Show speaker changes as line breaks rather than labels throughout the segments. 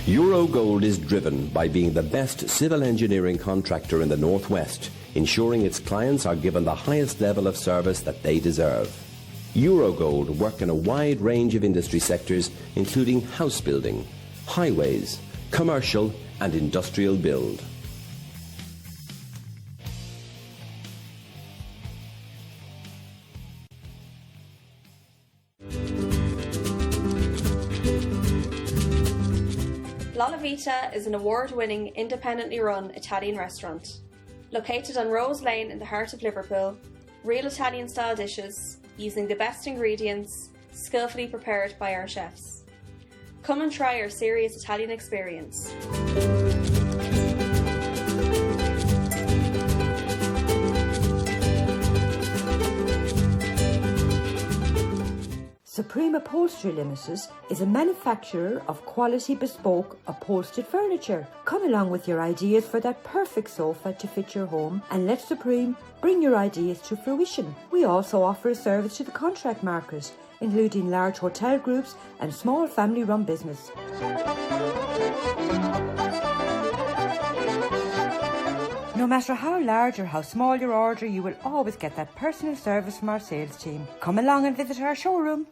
Eurogold is driven by being the best civil engineering contractor in the Northwest, ensuring its clients are given the highest level of service that they deserve. Eurogold work in a wide range of industry sectors, including house building, highways, commercial and industrial build.
Novita is an award-winning, independently run Italian restaurant. Located on Rose Lane in the heart of Liverpool, real Italian-style dishes using the best ingredients, skillfully prepared by our chefs. Come and try our serious Italian experience.
Supreme Upholstery Limited is a manufacturer of quality bespoke upholstered furniture. Come along with your ideas for that perfect sofa to fit your home and let Supreme bring your ideas to fruition. We also offer a service to the contract market, including large hotel groups and small family-run business. No matter how large or how small your order, you will always get that personal service from our sales team. Come along and visit our showroom.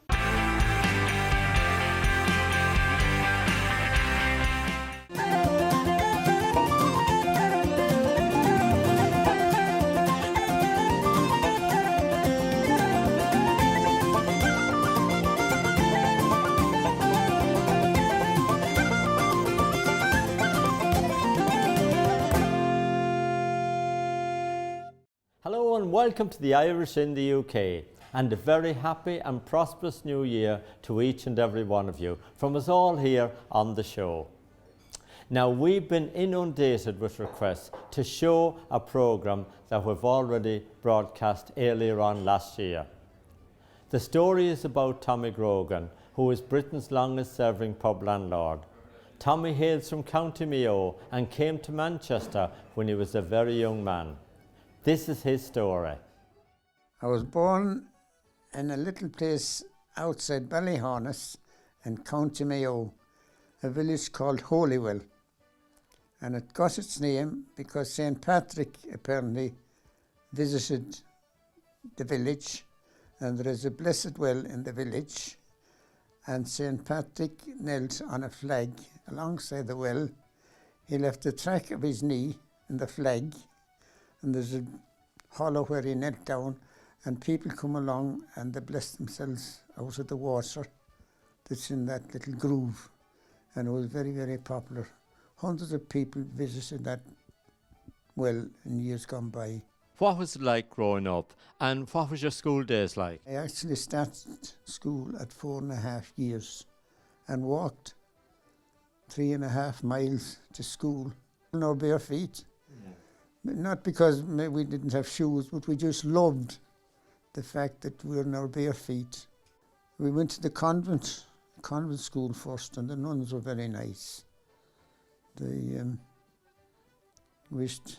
Hello and welcome to the Irish in the UK, and a very happy and prosperous new year to each and every one of you from us all here on the show. Now, we've been inundated with requests to show a programme that we've already broadcast earlier on last year. The story is about Tommy Grogan, who is Britain's longest serving pub landlord. Tommy hails from County Mayo and came to Manchester when he was a very young man. This is his story.
I was born in a little place outside Ballyhonus in County Mayo, a village called Holywell. And it got its name because St. Patrick apparently visited the village, and there is a blessed well in the village, and St. Patrick knelt on a flag alongside the well. He left the track of his knee in the flag, and there's a hollow where he knelt down, and people come along and they bless themselves out of the water that's in that little groove. And it was very, very popular. Hundreds of people visited that well in years gone by.
What was it like growing up, and what was your school days like?
I actually started school at 4.5 years and walked 3.5 miles to school on our bare feet. Not because we didn't have shoes, but we just loved the fact that we were on our bare feet. We went to the convent school first, and the nuns were very nice. They wished to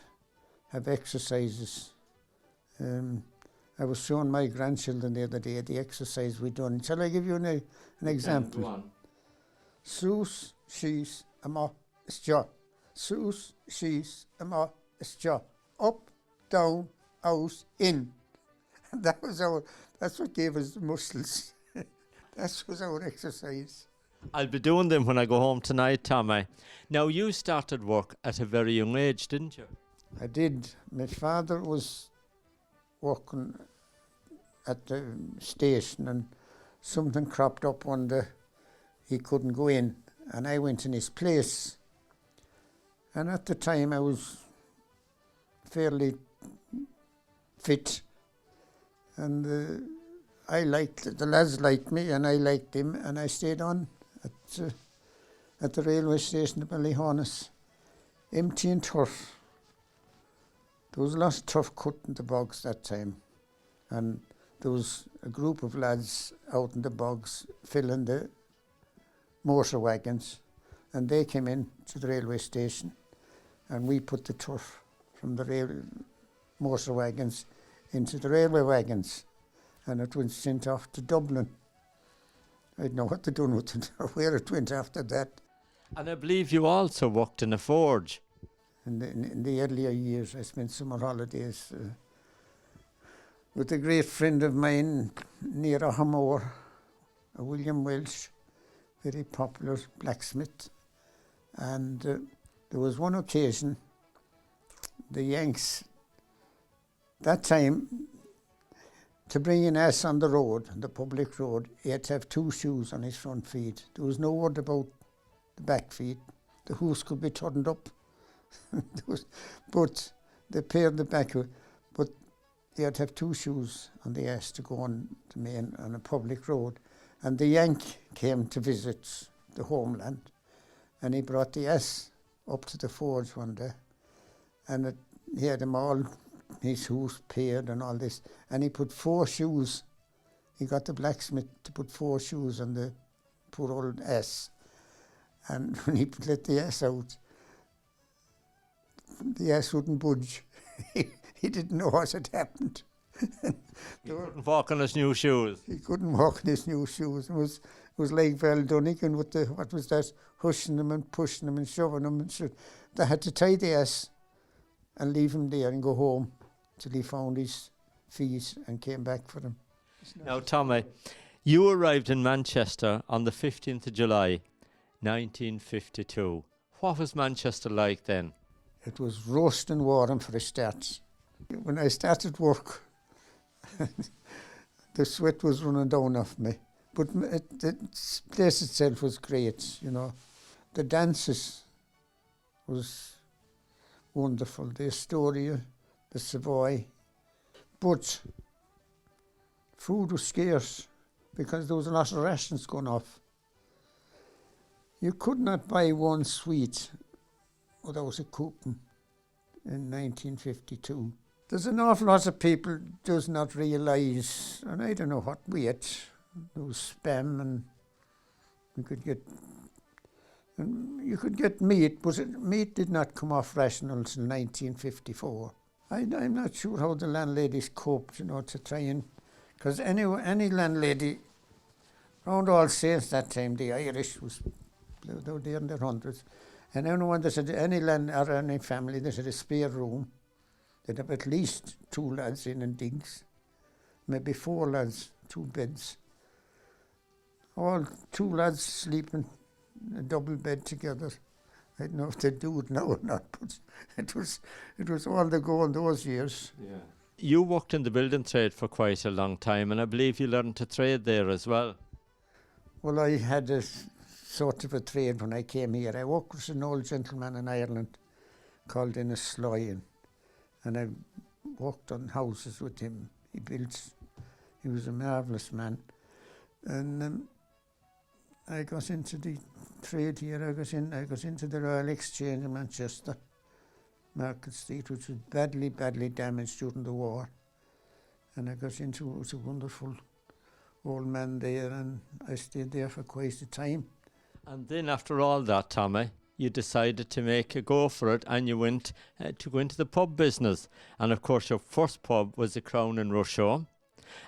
have exercises. I was showing my grandchildren the other day the exercise we done. Shall I give you an example?
Go on.
Sus, she's, ama, stja. Sus, she's, ama, stja. Up, down, out, in. And that's what gave us the muscles. That was our exercise.
I'll be doing them when I go home tonight, Tommy. Now, you started work at a very young age, didn't you?
I did. My father was working at the station, and something cropped up one day. He couldn't go in, and I went in his place. And at the time I was fairly fit, and the lads liked me and I liked him, and I stayed on at the railway station at Ballyhonus, emptying turf. There was a lot of turf cut in the bogs that time, and there was a group of lads out in the bogs filling the motor wagons, and they came in to the railway station, and we put the turf from the motor wagons into the railway wagons, and it was sent off to Dublin. I didn't know what to do with it or where it went after that.
And I believe you also worked in a forge.
In the earlier years, I spent summer holidays with a great friend of mine near Ahamore, William Welsh, very popular blacksmith. And there was one occasion, the Yanks, that time, to bring an ass on the road, the public road, he had to have 2 shoes on his front feet. There was no word about the back feet. The hoofs could be turned up. But they paired the back, but he had to have 2 shoes on the ass to go on the main on a public road. And the Yank came to visit the homeland, and he brought the ass up to the forge one day, and he had them all, his hoofs paired and all this, and he put 4 shoes. He got the blacksmith to put 4 shoes on the poor old ass, and when he let the ass out, the ass wouldn't budge. He didn't know what had happened.
He couldn't walk on his new shoes.
He couldn't walk in his new shoes. It was like Val Dunnigan with the, what was that, hushing him and pushing him and shoving him and shit. They had to tie the ass and leave him there and go home till he found his fees and came back for them.
Now, Tommy, you arrived in Manchester on the 15th of July, 1952. What was Manchester like then?
It was roasting warm for a start. When I started work, the sweat was running down off me. But the place itself was great, you know. The dances was wonderful. The Astoria, the Savoy. But food was scarce because there was a lot of rations going off. You could not buy one sweet without a coupon in 1952. There's an awful lot of people does not realise, and I don't know what we ate. There was spam, and you could get meat, but meat did not come off ration until 1954. I'm not sure how the landladies coped, you know, to try and, because any landlady around All Saints that time, the Irish was they were there in their hundreds, and anyone that had any land or any family that had a spare room, they'd have at least 2 lads in and digs, maybe 4 lads, 2 beds. All 2 lads sleeping in a double bed together. I don't know if they do it now or not, but it was all the go in those years.
Yeah. You worked in the building trade for quite a long time, and I believe you learned to trade there as well.
Well, I had a sort of a trade when I came here. I worked with an old gentleman in Ireland called Innes Sloyan, and I worked on houses with him. He was a marvellous man. And I got into the trade here. I got into the Royal Exchange in Manchester, Market Street, which was badly damaged during the war. And I got into it. Was a wonderful old man there, and I stayed there for quite a time.
And then after all that, Tommy, you decided to make a go for it, and you went to go into the pub business. And of course your first pub was the Crown in Russia,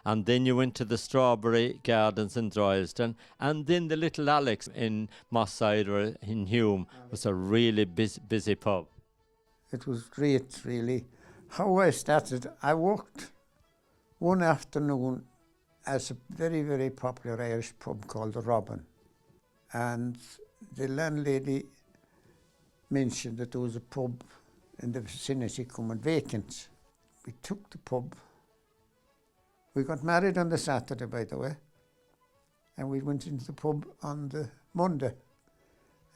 and then you went to the Strawberry Gardens in Droylsden, and then the Little Alex in Moss Side or in Hume was a really busy pub.
It was great, really. How I started, I worked one afternoon as a very, very popular Irish pub called the Robin. And the landlady mentioned that there was a pub in the vicinity coming vacant. We took the pub. We got married on the Saturday, by the way, and we went into the pub on the Monday.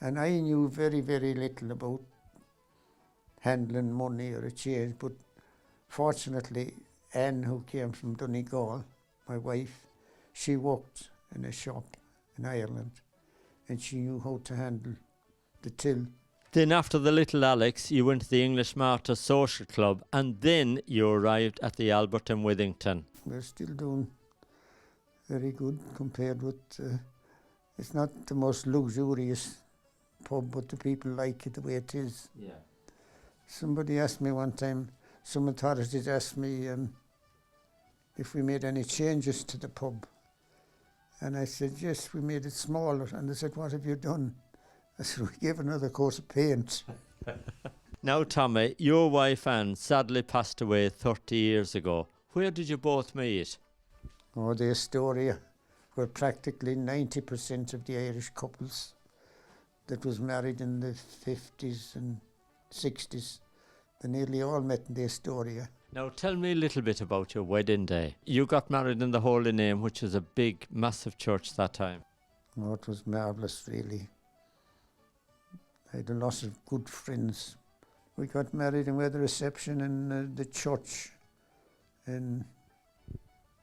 And I knew very, very little about handling money or a change, but fortunately, Anne, who came from Donegal, my wife, she worked in a shop in Ireland, and she knew how to handle the till.
Then after the Little Alex, you went to the English Martyrs Social Club, and then you arrived at the Albert in Withington.
We're still doing very good compared with, it's not the most luxurious pub, but the people like it the way it is.
Yeah.
Somebody asked me one time, some authorities asked me if we made any changes to the pub. And I said, yes, we made it smaller. And they said, what have you done? I said, we gave another coat of paint.
Now, Tommy, your wife Anne sadly passed away 30 years ago. Where did you both meet?
Oh, the Astoria were practically 90% of the Irish couples that was married in the 50s and 60s. They nearly all met in the Astoria.
Now, tell me a little bit about your wedding day. You got married in the Holy Name, which is a big, massive church that time.
Oh, it was marvellous, really. I had a lot of good friends. We got married and we had a reception in the church in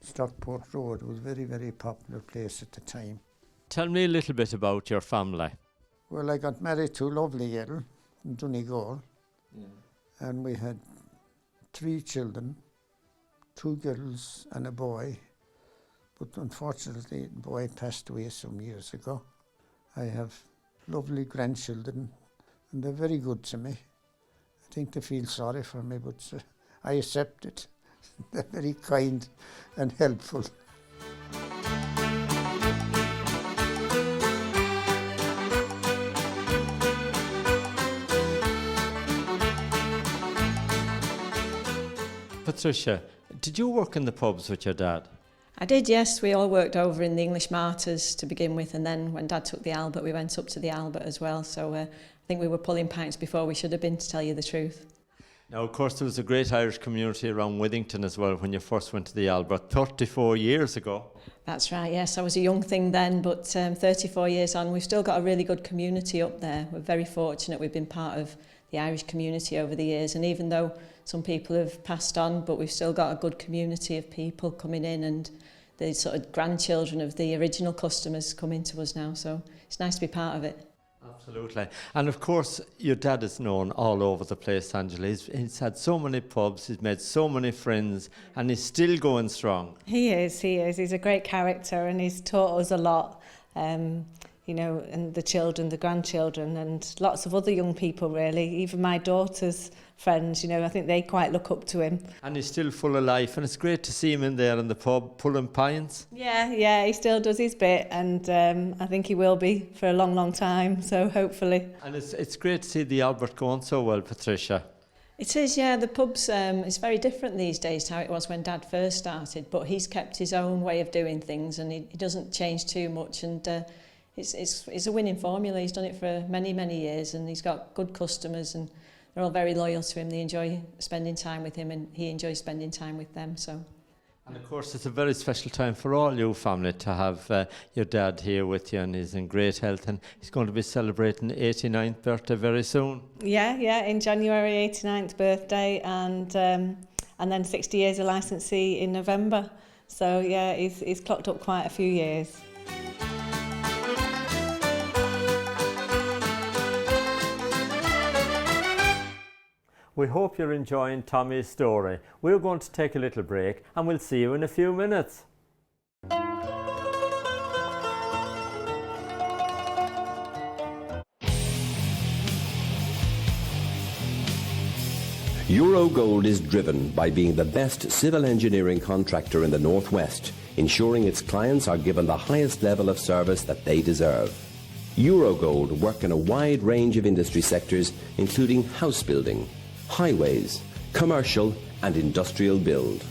Stockport Road. It was a very, very popular place at the time.
Tell me a little bit about your family.
Well, I got married to a lovely girl in Donegal, and we had 3 children, 2 girls and a boy. But unfortunately, the boy passed away some years ago. I have lovely grandchildren, and they're very good to me. I think they feel sorry for me, but I accept it. They're very kind and helpful.
Patricia, did you work in the pubs with your dad?
I did, yes. We all worked over in the English Martyrs to begin with, and then when Dad took the Albert, we went up to the Albert as well. So I think we were pulling pints before we should have been, to tell you the truth.
Now, of course, there was a great Irish community around Withington as well when you first went to the Albert 34 years ago.
That's right, yes. I was a young thing then, but 34 years on, we've still got a really good community up there. We're very fortunate we've been part of the Irish community over the years, and even though some people have passed on, but we've still got a good community of people coming in, and the sort of grandchildren of the original customers coming to us now, so it's nice to be part of it.
Absolutely. And of course, your dad is known all over the place, Angela. He's had so many pubs, he's made so many friends, and he's still going strong.
He is. He's a great character, and he's taught us a lot, you know, and the children, the grandchildren, and lots of other young people, really. Even my daughter's friends, you know, I think they quite look up to him.
And he's still full of life, and it's great to see him in there in the pub, pulling pints.
Yeah, he still does his bit, and I think he will be for a long, long time, so hopefully.
And it's great to see the Albert going so well, Patricia.
It is, yeah. The pubs, it's very different these days to how it was when Dad first started, but he's kept his own way of doing things, and he doesn't change too much, and it's a winning formula. He's done it for many, many years, and he's got good customers, and they're all very loyal to him. They enjoy spending time with him, and he enjoys spending time with them. So.
And of course, it's a very special time for all you family to have your dad here with you, and he's in great health, and he's going to be celebrating 89th birthday very soon.
Yeah, in January, 89th birthday, and then 60 years of licensee in November. So yeah, he's clocked up quite a few years.
We hope you're enjoying Tommy's story. We're going to take a little break, and we'll see you in a few minutes.
Eurogold is driven by being the best civil engineering contractor in the Northwest, ensuring its clients are given the highest level of service that they deserve. Eurogold work in a wide range of industry sectors, including house building, highways, commercial and industrial build.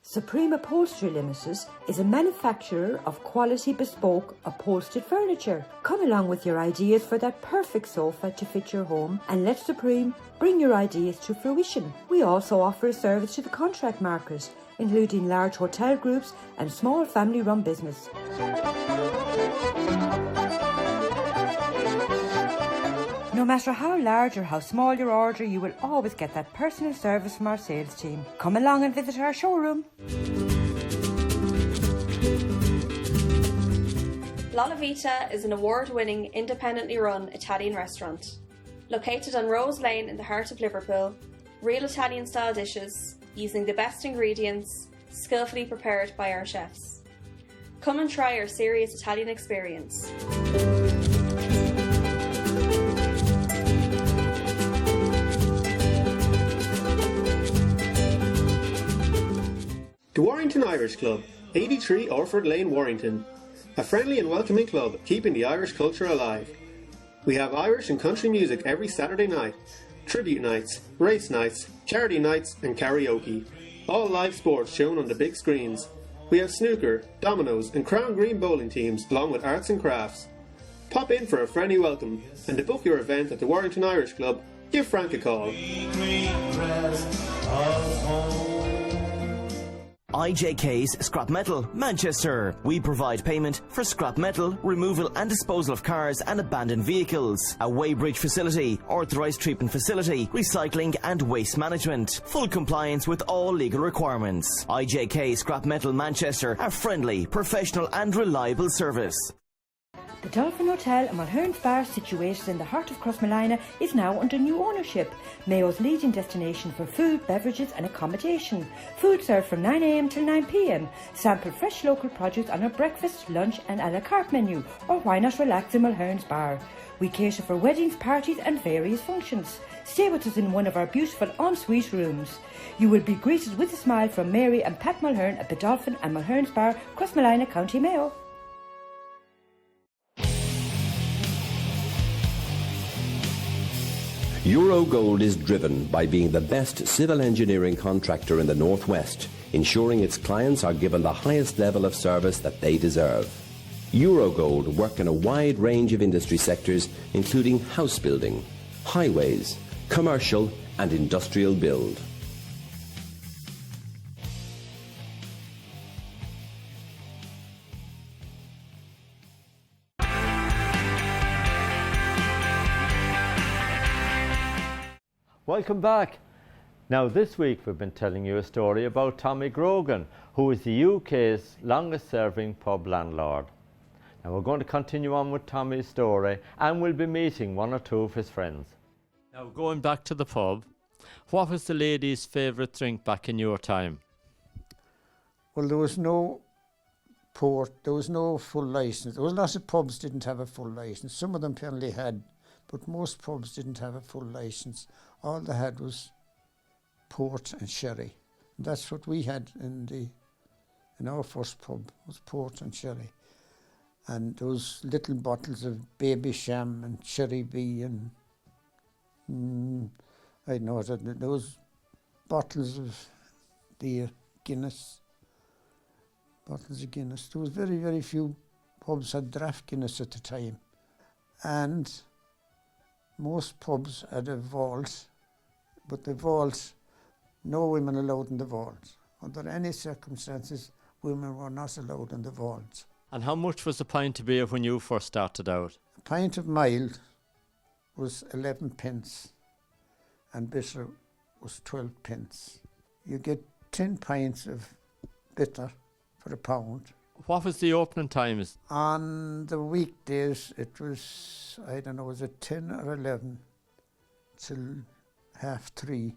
Supreme Upholstery Limited is a manufacturer of quality bespoke upholstered furniture. Come along with your ideas for that perfect sofa to fit your home, and let Supreme bring your ideas to fruition. We also offer a service to the contract market, including large hotel groups and small family-run business. No matter how large or how small your order, you will always get that personal service from our sales team. Come along and visit our showroom.
La Novita is an award-winning, independently run Italian restaurant. Located on Rose Lane in the heart of Liverpool, real Italian-style dishes, using the best ingredients, skillfully prepared by our chefs. Come and try our serious Italian experience.
The Warrington Irish Club, 83 Orford Lane, Warrington. A friendly and welcoming club keeping the Irish culture alive. We have Irish and country music every Saturday night, tribute nights, race nights, charity nights and karaoke. All live sports shown on the big screens. We have snooker, dominoes and crown green bowling teams along with arts and crafts. Pop in for a friendly welcome and to book your event at the Warrington Irish Club, give Frank a call.
IJK's Scrap Metal, Manchester. We provide payment for scrap metal, removal and disposal of cars and abandoned vehicles. A weighbridge facility, authorised treatment facility, recycling and waste management. Full compliance with all legal requirements. IJK Scrap Metal, Manchester. A friendly, professional and reliable service.
The Dolphin Hotel and Mulhern's Bar, situated in the heart of Crossmolina, is now under new ownership. Mayo's leading destination for food, beverages and accommodation. Food served from 9 a.m. till 9 p.m. Sample fresh local produce on our breakfast, lunch and a la carte menu. Or why not relax in Mulhern's Bar? We cater for weddings, parties and various functions. Stay with us in one of our beautiful ensuite rooms. You will be greeted with a smile from Mary and Pat Mulhern at the Dolphin and Mulhern's Bar, Crossmolina, County Mayo.
Eurogold is driven by being the best civil engineering contractor in the Northwest, ensuring its clients are given the highest level of service that they deserve. Eurogold work in a wide range of industry sectors, including house building, highways, commercial and industrial build.
Welcome back. Now this week we've been telling you a story about Tommy Grogan, who is the UK's longest serving pub landlord. Now we're going to continue on with Tommy's story and we'll be meeting one or two of his friends. Now going back to the pub, what was the ladies' favourite drink back in your time?
Well, there was no port, there was no full licence. There was lots of pubs didn't have a full licence. Some of them apparently had, but most pubs didn't have a full licence. All they had was port and sherry. And that's what we had in our first pub, was port and sherry. And those little bottles of baby sham and sherry bee and I know that those bottles of the Guinness, bottles of Guinness. There was very, very few pubs had draft Guinness at the time. And most pubs had a vault, but the vault, no women allowed in the vault. Under any circumstances, women were not allowed in the vault.
And how much was a pint of beer when you first started out?
A pint of mild was 11 pence and bitter was 12 pence. You get 10 pints of bitter for £1.
What was the opening times?
On the weekdays, it was, I don't know, was it 10 or 11 till 3:30,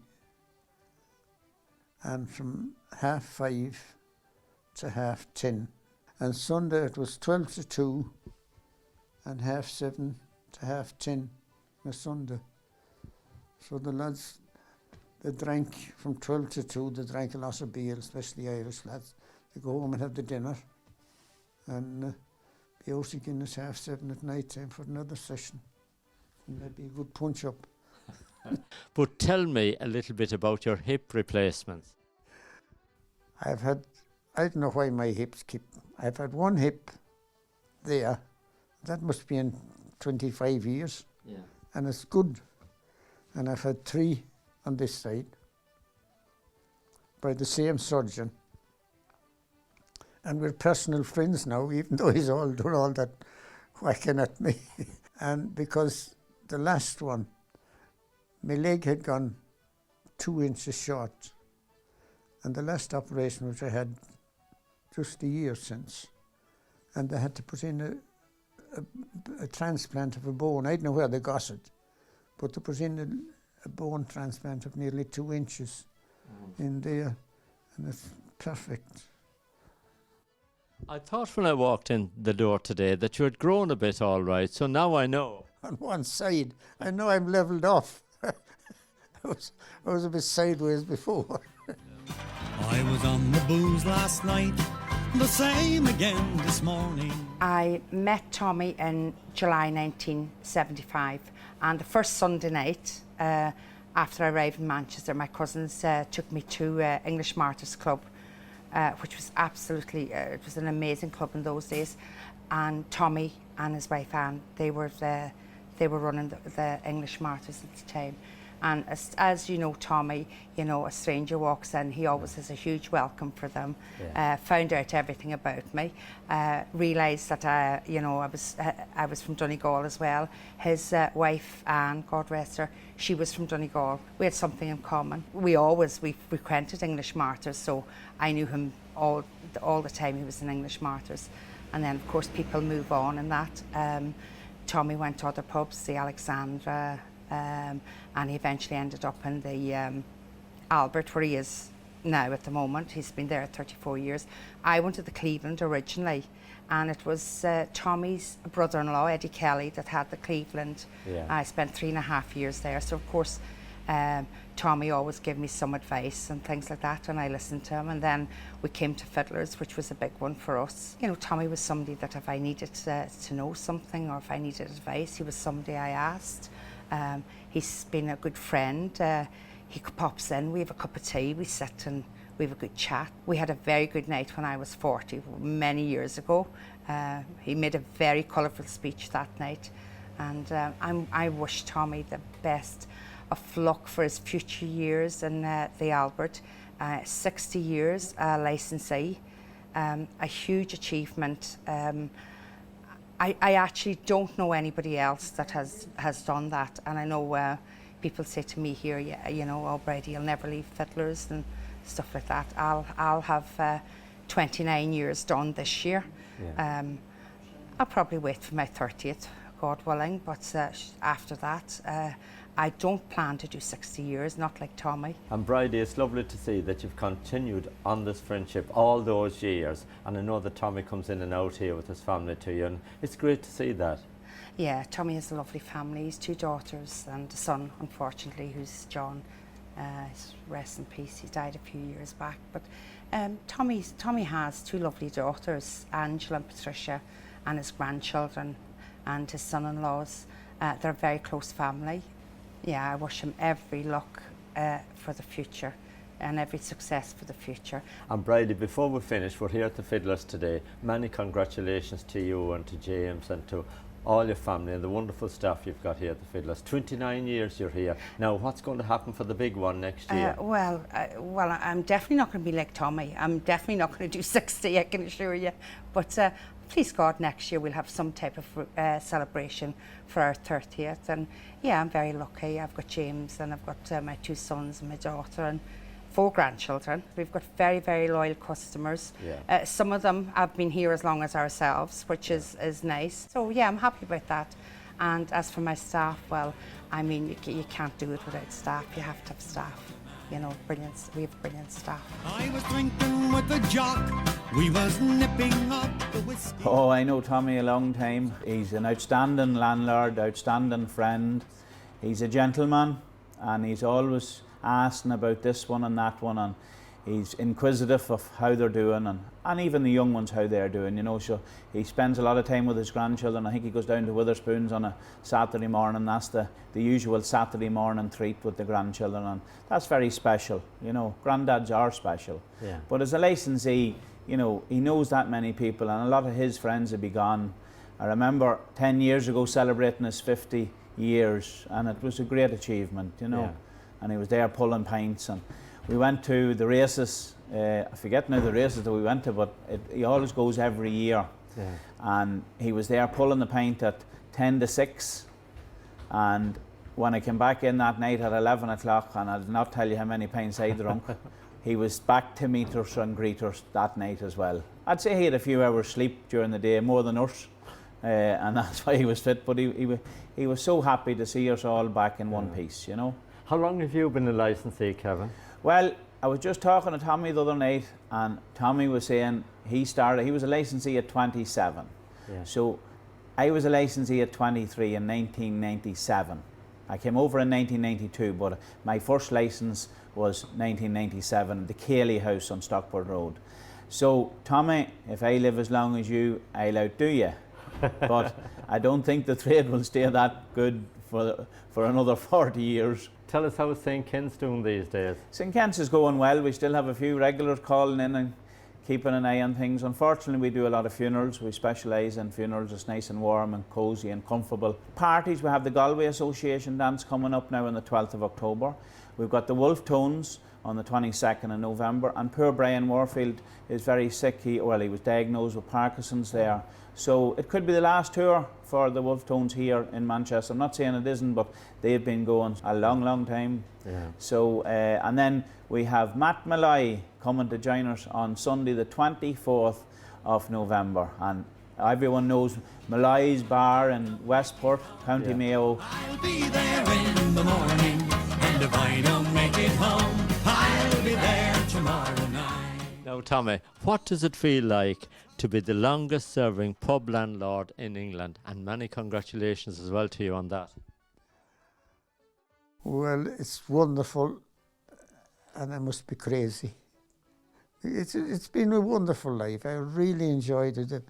and from 5:30 to 10:30. And Sunday it was 12 to 2 and 7:30 to 10:30 on Sunday. So the lads, they drank from 12 to 2, they drank a lot of beer, especially Irish lads. They go home and have the dinner and be out again at 7:30 at night time for another session. And that'd be a good punch up.
But tell me a little bit about your hip replacements.
I've had, I don't know why my hips keep, I've had one hip there, that must be in 25 years, and it's good. And I've had 3 on this side by the same surgeon. And we're personal friends now, even though he's all done all that whacking at me. And because the last one, my leg had gone 2 inches short. And the last operation, which I had just a year since, and they had to put in a transplant of a bone. I don't know where they got it, but they put in a bone transplant of nearly 2 inches in there, and it's perfect.
I thought when I walked in the door today that you had grown a bit all right, so now I know.
On one side, I know I'm levelled off. I was a bit sideways before.
I was on the booze last night, the same again this morning.
I met Tommy in July 1975, and the first Sunday night after I arrived in Manchester, my cousins took me to English Martyrs Club, which was absolutely, it was an amazing club in those days. And Tommy and his wife Anne, they were running the English Martyrs at the time. And as you know, Tommy, you know, a stranger walks in, he always has a huge welcome for them. Yeah. Found out everything about me, realised that you know, I was from Donegal as well. His wife Anne, God rest her, she was from Donegal. We had something in common. We frequented English Martyrs, so I knew him all the time. He was in English Martyrs, and then of course people move on in that. Tommy went to other pubs, the Alexandra. And he eventually ended up in the Albert, where he is now at the moment. He's been there 34 years. I went to the Cleveland originally, and it was Tommy's brother-in-law, Eddie Kelly, that had the Cleveland. Yeah. I spent 3.5 years there, so of course Tommy always gave me some advice and things like that, and I listened to him. And then we came to Fiddlers, which was a big one for us. You know, Tommy was somebody that if I needed to know something or if I needed advice, he was somebody I asked. He's been a good friend. He pops in, we have a cup of tea, we sit and we have a good chat. We had a very good night when I was 40, many years ago. He made a very colourful speech that night, and I wish Tommy the best of luck for his future years in the Albert. 60 years licensee, a huge achievement. I actually don't know anybody else that has done that, and I know people say to me here, yeah, you know, oh Brady, you'll never leave Fiddlers and stuff like that. I'll have 29 years done this year. Yeah. I'll probably wait for my 30th, God willing, but after that, I don't plan to do 60 years, not like Tommy.
And Bridie, it's lovely to see that you've continued on this friendship all those years, and I know that Tommy comes in and out here with his family to you, and it's great to see that.
Yeah, Tommy has a lovely family. He's 2 daughters and a son, unfortunately, who's John. Rest in peace, he died a few years back. But Tommy has 2 lovely daughters, Angela and Patricia, and his grandchildren and his son-in-laws. They're a very close family. Yeah, I wish him every luck for the future and every success for the future.
And Bridie, before we finish, we're here at the Fiddlers today. Many congratulations to you and to James and to all your family and the wonderful staff you've got here at the Fiddlers. 29 years you're here. Now, what's going to happen for the big one next year?
Well, I'm definitely not going to be like Tommy. I'm definitely not going to do 60, I can assure you. But please God, next year we'll have some type of celebration for our 30th. And yeah, I'm very lucky. I've got James and I've got my 2 sons and my daughter and 4 grandchildren. We've got very, very loyal customers. Yeah. Some of them have been here as long as ourselves, which is nice. So yeah, I'm happy about that. And as for my staff, well, I mean, you can't do it without staff. You have to have staff. You know, brilliant. We have brilliant staff.
I was drinking with the jock. We was nipping up the whiskey.
Oh, I know Tommy a long time. He's an outstanding landlord, outstanding friend. He's a gentleman, and he's always asking about this one and that one, and he's inquisitive of how they're doing, and even the young ones how they're doing, you know. So he spends a lot of time with his grandchildren. I think he goes down to Witherspoons on a Saturday morning. That's the usual Saturday morning treat with the grandchildren, and that's very special, you know. Granddads are special. Yeah. But as a licensee, you know, he knows that many people, and a lot of his friends have been gone. I remember 10 years ago celebrating his 50 years, and it was a great achievement, you know. Yeah. And he was there pulling pints, and we went to the races. I forget now the races that we went to, but he always goes every year. Yeah. And he was there pulling the pint at 10 to 6, and when I came back in that night at 11 o'clock, and I'll not tell you how many pints I drunk, he was back to meet us and greet us that night as well. I'd say he had a few hours sleep during the day, more than us, and that's why he was fit, but he was so happy to see us all back in one piece, you know.
How long have you been a licensee, Kevin?
Well, I was just talking to Tommy the other night, and Tommy was saying he was a licensee at 27. Yeah. So I was a licensee at 23 in 1997. I came over in 1992, but my first licence was 1997, the Cayley House on Stockport Road. So, Tommy, if I live as long as you, I'll outdo you. But I don't think the trade will stay that good for another 40 years.
Tell us how St. Ken's doing these days.
St. Ken's is going well. We still have a few regulars calling in and keeping an eye on things. Unfortunately, we do a lot of funerals. We specialise in funerals. It's nice and warm and cosy and comfortable. Parties, we have the Galway Association dance coming up now on the 12th of October. We've got the Wolf Tones on the 22nd of November, and poor Brian Warfield is very sick. He was diagnosed with Parkinson's there. So it could be the last tour for the Wolf Tones here in Manchester. I'm not saying it isn't, but they've been going a long, long time.
Yeah.
So, and then we have Matt Malloy coming to join us on Sunday the 24th of November. And everyone knows Malloy's Bar in Westport, County Mayo.
I'll be there in the morning, and if I don't make it home, I'll be there tomorrow night.
Now, Tommy, what does it feel like to be the longest serving pub landlord in England? And many congratulations as well to you on that.
Well, it's wonderful, and I must be crazy. It's been a wonderful life. I really enjoyed it.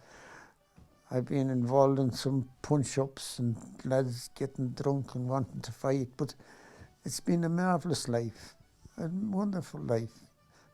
I've been involved in some punch-ups and lads getting drunk and wanting to fight, but it's been a marvellous life, a wonderful life,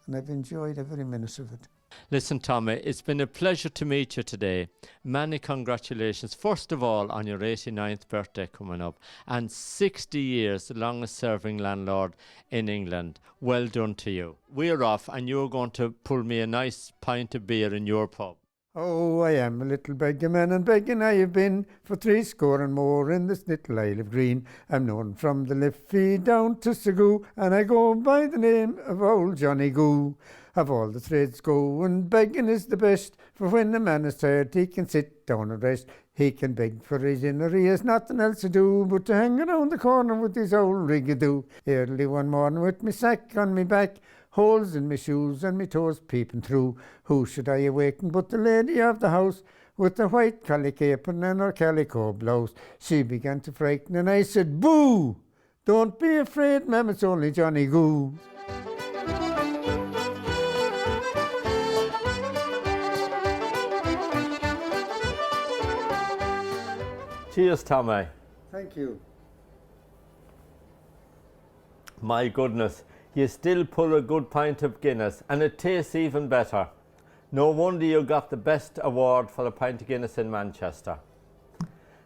and I've enjoyed every minute of it.
Listen, Tommy, it's been a pleasure to meet you today. Many congratulations, first of all, on your 89th birthday coming up, and 60 years, the longest serving landlord in England. Well done to you. We're off, and you're going to pull me a nice pint of beer in your pub.
Oh, I am a little beggar man, and begging I have been for 60 and more in this little Isle of Green. I'm known from the Liffey down to Sagoo, and I go by the name of Old Johnny Goo. Of all the trades go, and begging is the best, for when a man is tired he can sit down and rest. He can beg for his dinner, he has nothing else to do but to hang around the corner with his old rigadoo. Early one morning with me sack on me back, holes in me shoes and me toes peeping through, who should I awaken but the lady of the house, with the white calico apron and her calico blouse. She began to frighten and I said, "Boo! Don't be afraid, ma'am, it's only Johnny Goo."
Cheers, Tommy.
Thank you.
My goodness, you still pull a good pint of Guinness, and it tastes even better. No wonder you got the best award for a pint of Guinness in Manchester.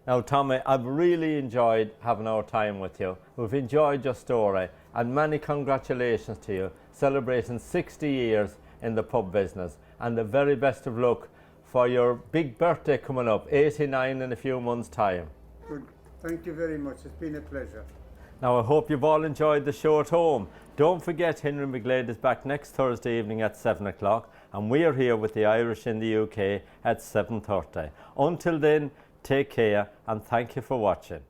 Now, Tommy, I've really enjoyed having our time with you. We've enjoyed your story, and many congratulations to you, celebrating 60 years in the pub business, and the very best of luck for your big birthday coming up, 89 in a few months' time.
Good. Thank you very much. It's been a pleasure.
Now, I hope you've all enjoyed the show at home. Don't forget, Henry McGlade is back next Thursday evening at 7 o'clock, and we are here with the Irish in the UK at 7:30. Until then, take care, and thank you for watching.